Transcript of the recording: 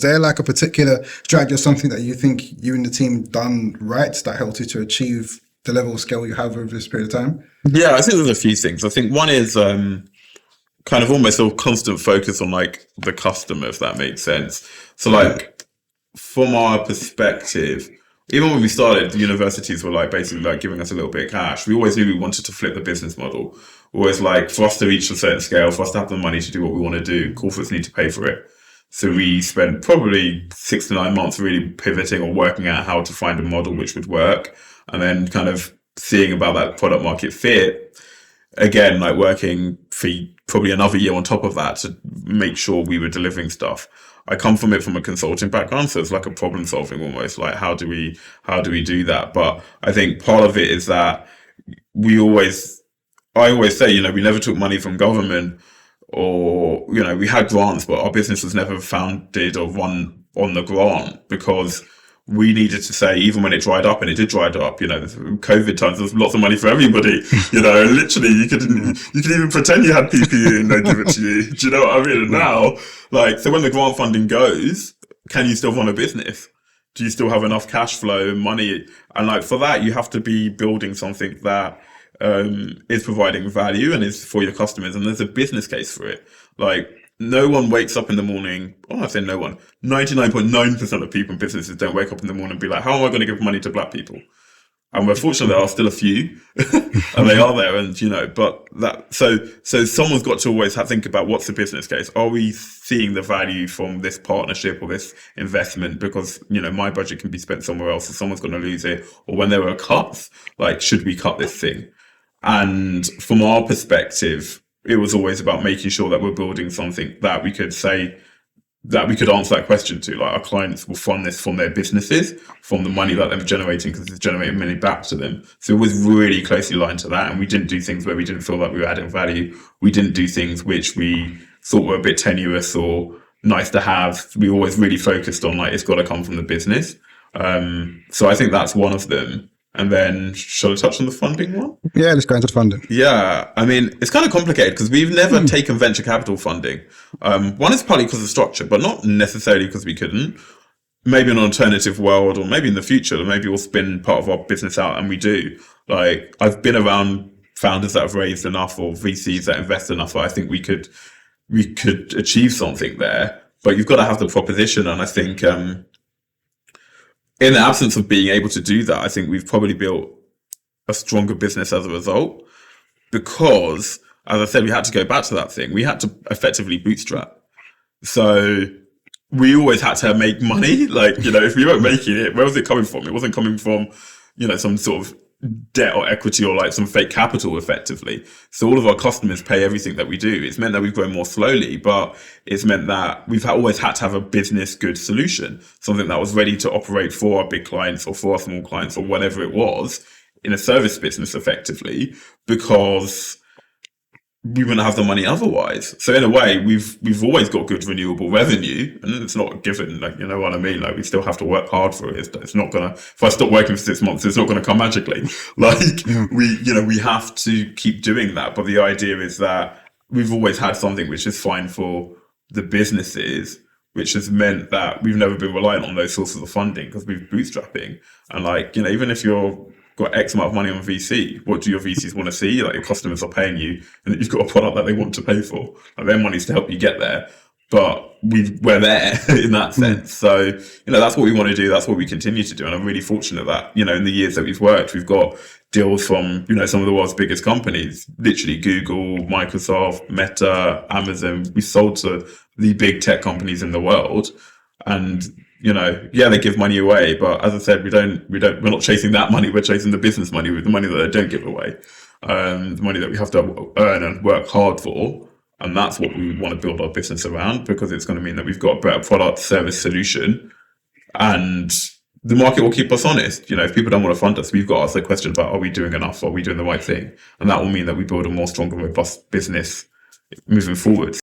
there like a particular strategy or something that you think you and the team done right that helped you to achieve the level of scale you have over this period of time? Yeah, I think there's a few things. I think one is kind of almost a constant focus on like the customer, if that makes sense. So like from our perspective, even when we started, the universities were like basically like giving us a little bit of cash. We always knew we wanted to flip the business model. Always like for us to reach a certain scale, for us to have the money to do what we want to do, corporates need to pay for it. So we spent probably 6 to 9 months really pivoting or working out how to find a model which would work, and then kind of seeing about that product market fit. Again, like working for probably another year on top of that to make sure we were delivering stuff. I come from it from a consulting background, so it's like a problem solving almost. Like how do we do that? But I think part of it is that I always say, you know, we never took money from government, or, you know, we had grants, but our business was never founded or run on the grant, because we needed to say, even when it dried up, and it did dry up, you know, COVID times, there was lots of money for everybody, you know, and literally you could even pretend you had PPE and they'd give it to you. Do you know what I mean? And now, like, so when the grant funding goes, can you still run a business? Do you still have enough cash flow and money? And like, for that, you have to be building something that is providing value and is for your customers, and there's a business case for it. Like, no one wakes up in the morning, I say no one, 99.9% of people in businesses don't wake up in the morning and be like, how am I going to give money to black people? And we're fortunate there are still a few, and they are there, and, you know, but that, so someone's got to always think about what's the business case. Are we seeing the value from this partnership or this investment? Because, you know, my budget can be spent somewhere else, so someone's going to lose it. Or when there are cuts, like, should we cut this thing? And from our perspective, it was always about making sure that we're building something that we could say, that we could answer that question to. Like, our clients will fund this from their businesses, from the money that they're generating, because it's generating money back to them. So it was really closely aligned to that. And we didn't do things where we didn't feel like we were adding value. We didn't do things which we thought were a bit tenuous or nice to have. We always really focused on, like, it's got to come from the business. So I think that's one of them. And then, shall I touch on the funding one? Yeah, let's go into the funding. Yeah, I mean, it's kind of complicated because we've never taken venture capital funding. One is partly because of structure, but not necessarily because we couldn't. Maybe in an alternative world, or maybe in the future, maybe we'll spin part of our business out, and we do. Like, I've been around founders that have raised enough, or VCs that invest enough, that I think we could achieve something there. But you've got to have the proposition, and I think in the absence of being able to do that, I think we've probably built a stronger business as a result, because, as I said, we had to go back to that thing. We had to effectively bootstrap. So we always had to make money. Like, you know, if we weren't making it, where was it coming from? It wasn't coming from, you know, some sort of debt or equity or like some fake capital effectively. So all of our customers pay everything that we do. It's meant that we've grown more slowly, but it's meant that we've always had to have a business good solution, something that was ready to operate for our big clients or for our small clients or whatever it was, in a service business effectively, because we wouldn't have the money otherwise. So in a way, we've always got good renewable revenue, and it's not a given. Like, you know what I mean? Like, we still have to work hard for it. It's not gonna, if I stop working for 6 months, it's not gonna come magically. Like, we have to keep doing that. But the idea is that we've always had something which is fine for the businesses, which has meant that we've never been reliant on those sources of funding, because we've bootstrapping. And like, you know, even if you're got X amount of money on VC, what do your VCs want to see? Like, your customers are paying you, and you've got a product that they want to pay for. Like, their money's to help you get there, but we're there in that sense. So, you know, that's what we want to do. That's what we continue to do. And I'm really fortunate that, you know, in the years that we've worked, we've got deals from, you know, some of the world's biggest companies, literally Google, Microsoft, Meta, Amazon. We sold to the big tech companies in the world. And, you know, yeah, they give money away, but as I said, we're not chasing that money. We're chasing the business money, with the money that they don't give away, the money that we have to earn and work hard for. And that's what we want to build our business around, because it's going to mean that we've got a better product, service, solution, and the market will keep us honest. You know, if people don't want to fund us, we've got to ask the question about, are we doing enough? Are we doing the right thing? And that will mean that we build a more stronger, robust business moving forward.